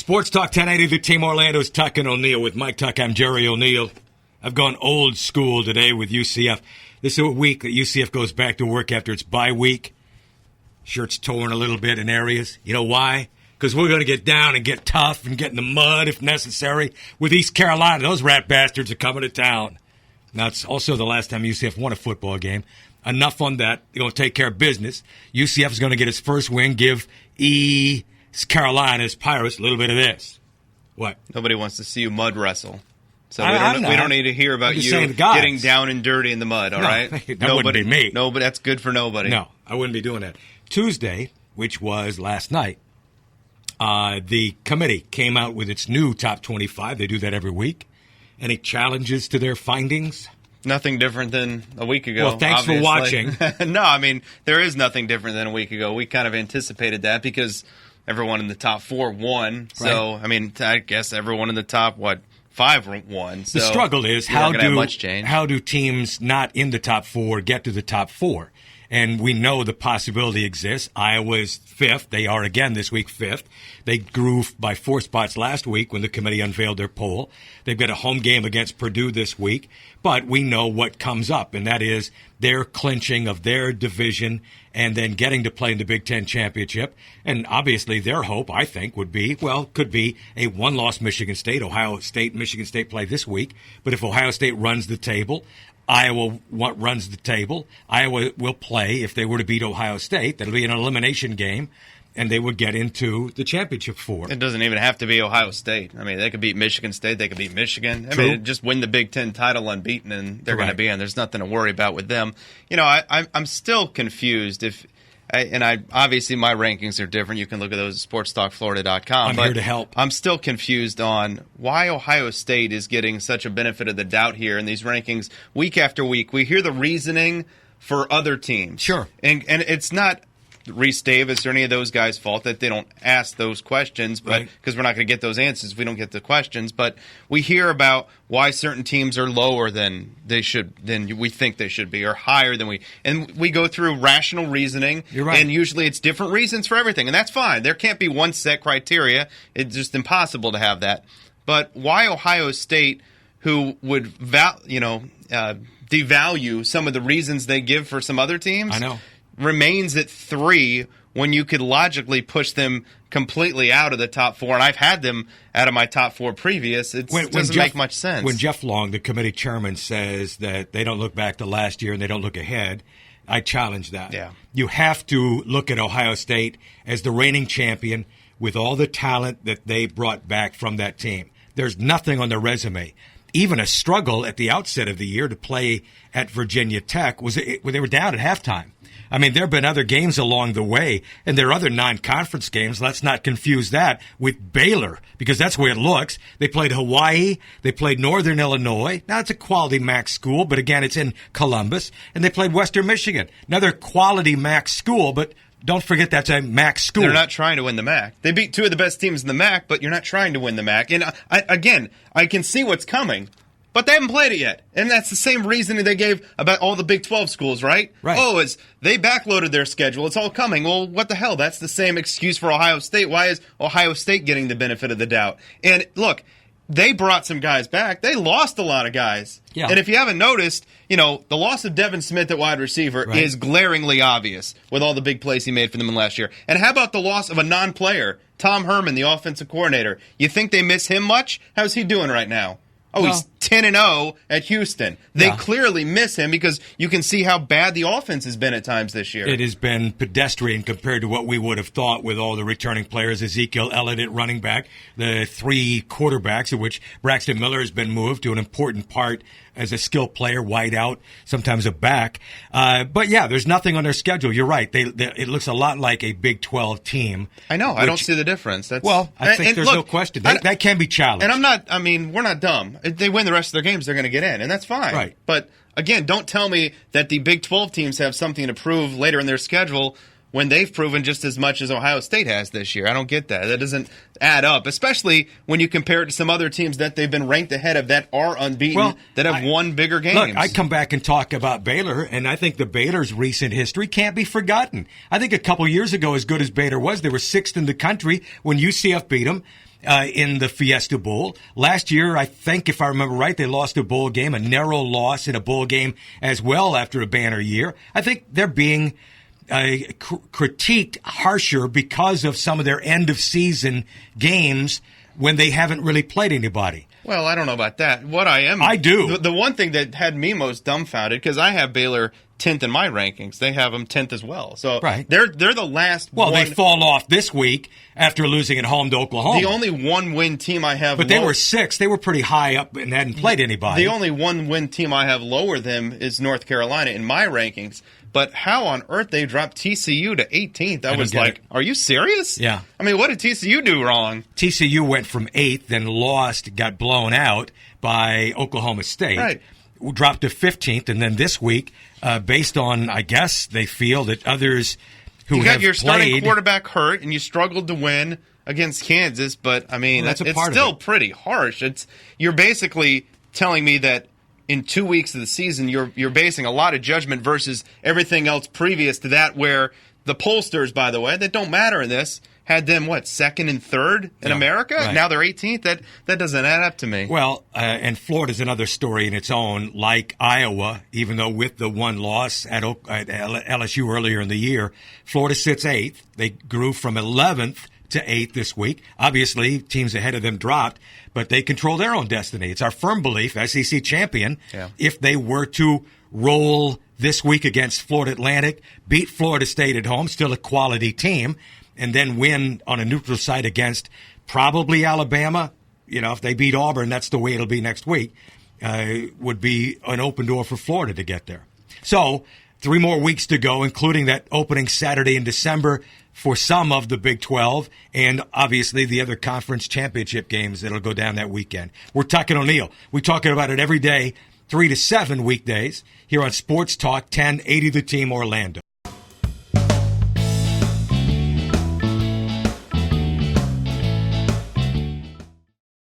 Sports Talk 1080, the Team Orlando's Tuck and O'Neill. With Mike Tuck, I'm Jerry O'Neill. I've gone old school today with UCF. This is a week that UCF goes back to work after its bye week. Shirt's torn a little bit in areas. You know why? Because we're going to get down and get tough and get in the mud if necessary with East Carolina. Those rat bastards are coming to town. Now, it's also the last time UCF won a football game. Enough on that. They're going to take care of business. UCF is going to get its first win, give East Carolina's Pirates a little bit of this. What? Nobody wants to see you mud wrestle. So we don't need to hear about you getting down and dirty in the mud, all right? That wouldn't be me. No, but that's good for nobody. No, I wouldn't be doing that. Tuesday, which was last night, the committee came out with its new top 25. They do that every week. Any challenges to their findings? Nothing different than a week ago. Well, thanks for watching. No, I mean, there is nothing different than a week ago. We kind of anticipated that because everyone in the top four won. So, right. I mean, I guess everyone in the top, 5 won. So the struggle is how do teams not in the top four get to the top four? And we know the possibility exists. Iowa's 5th. They are again this week 5th. They grew by 4 spots last week when the committee unveiled their poll. They've got a home game against Purdue this week. But we know what comes up, and that is their clinching of their division and then getting to play in the Big Ten championship. And obviously their hope, I think, could be a one-loss Michigan State. Michigan State play this week. But if Ohio State runs the table, Iowa runs the table. Iowa will play. If they were to beat Ohio State, that'll be an elimination game, and they would get into the championship four. It doesn't even have to be Ohio State. I mean, they could beat Michigan State. They could beat Michigan. I mean, just win the Big Ten title unbeaten, and they're going to be in. There's nothing to worry about with them. You know, I'm still confused obviously my rankings are different. You can look at those at sportstalkflorida.com. I'm here to help. I'm still confused on why Ohio State is getting such a benefit of the doubt here in these rankings week after week. We hear the reasoning for other teams. Sure. And it's not Reese Davis or any of those guys' fault that they don't ask those questions, but because we're not going to get those answers if we don't get the questions. But we hear about why certain teams are lower than we think they should be, or higher than and we go through rational reasoning. You're right. And usually it's different reasons for everything, and that's fine. There can't be one set criteria. It's just impossible to have that. But why Ohio State, who would devalue some of the reasons they give for some other teams, I know, remains at 3 when you could logically push them completely out of the top 4. And I've had them out of my top 4 previous. It doesn't make much sense. When Jeff Long, the committee chairman, says that they don't look back to last year and they don't look ahead, I challenge that. Yeah. You have to look at Ohio State as the reigning champion with all the talent that they brought back from that team. There's nothing on their resume. Even a struggle at the outset of the year to play at Virginia Tech they were down at halftime. I mean, there have been other games along the way, and there are other non-conference games. Let's not confuse that with Baylor, because that's where it looks. They played Hawaii. They played Northern Illinois. Now, it's a quality MAC school, but again, it's in Columbus. And they played Western Michigan, another quality MAC school, but don't forget that's a MAC school. They're not trying to win the MAC. They beat 2 of the best teams in the MAC, but you're not trying to win the MAC. And I can see what's coming. But they haven't played it yet. And that's the same reasoning they gave about all the Big 12 schools, right? Right. Oh, they backloaded their schedule. It's all coming. Well, what the hell? That's the same excuse for Ohio State. Why is Ohio State getting the benefit of the doubt? And look, they brought some guys back. They lost a lot of guys. Yeah. And if you haven't noticed, the loss of Devin Smith at wide receiver is glaringly obvious with all the big plays he made for them in last year. And how about the loss of a non-player, Tom Herman, the offensive coordinator? You think they miss him much? How's he doing right now? Oh, he's 10-0 at Houston. They clearly miss him because you can see how bad the offense has been at times this year. It has been pedestrian compared to what we would have thought with all the returning players. Ezekiel Elliott at running back, the 3 quarterbacks, of which Braxton Miller has been moved to an important part as a skill player, wide out, sometimes a back. But, there's nothing on their schedule. You're right. It looks a lot like a Big 12 team. I know. I don't see the difference. I think there's no question. That can be challenged. And we're not dumb. If they win the rest of their games, they're going to get in, and that's fine. Right. But, again, don't tell me that the Big 12 teams have something to prove later in their schedule when they've proven just as much as Ohio State has this year. I don't get that. That doesn't add up, especially when you compare it to some other teams that they've been ranked ahead of that are unbeaten, that have won bigger games. Look, I come back and talk about Baylor, and I think the Baylor's recent history can't be forgotten. I think a couple years ago, as good as Baylor was, they were 6th in the country when UCF beat them. in the Fiesta Bowl. Last year, I think, if I remember right, they lost a bowl game, a narrow loss in a bowl game as well after a banner year. I think they're being critiqued harsher because of some of their end-of-season games when they haven't really played anybody. Well, I don't know about that. I do. The one thing that had me most dumbfounded, because I have Baylor 10th in my rankings. They have them 10th as well. So right. they're the last Well, they fall off this week after losing at home to Oklahoma. The only one-win team I have But they were 6th. They were pretty high up and hadn't played anybody. The only one-win team I have lower them is North Carolina in my rankings. But how on earth they dropped TCU to 18th? I was like, are you serious? Yeah. I mean, what did TCU do wrong? TCU went from 8th, then lost, got blown out by Oklahoma State. Right. Dropped to 15th, and then this week, based on, I guess, they feel that others who have played... You got your starting quarterback hurt, and you struggled to win against Kansas, but, I mean, it's still pretty harsh. You're basically telling me that in 2 weeks of the season, you're basing a lot of judgment versus everything else previous to that, where the pollsters, by the way, that don't matter in this, had them, second and third in America? Right. Now they're 18th? That doesn't add up to me. Well, and Florida's another story in its own, like Iowa, even though with the one loss at LSU earlier in the year, Florida sits 8th. They grew from 11th to 8th this week. Obviously, teams ahead of them dropped, but they control their own destiny. It's our firm belief, SEC champion, if they were to roll this week against Florida Atlantic, beat Florida State at home, still a quality team, and then win on a neutral site against probably Alabama. If they beat Auburn, that's the way it'll be next week, would be an open door for Florida to get there. So 3 more weeks to go, including that opening Saturday in December for some of the Big 12, and obviously the other conference championship games that'll go down that weekend. We're Tuck and O'Neill. We're talking about it every day, 3 to 7 weekdays, here on Sports Talk 1080 The Team Orlando.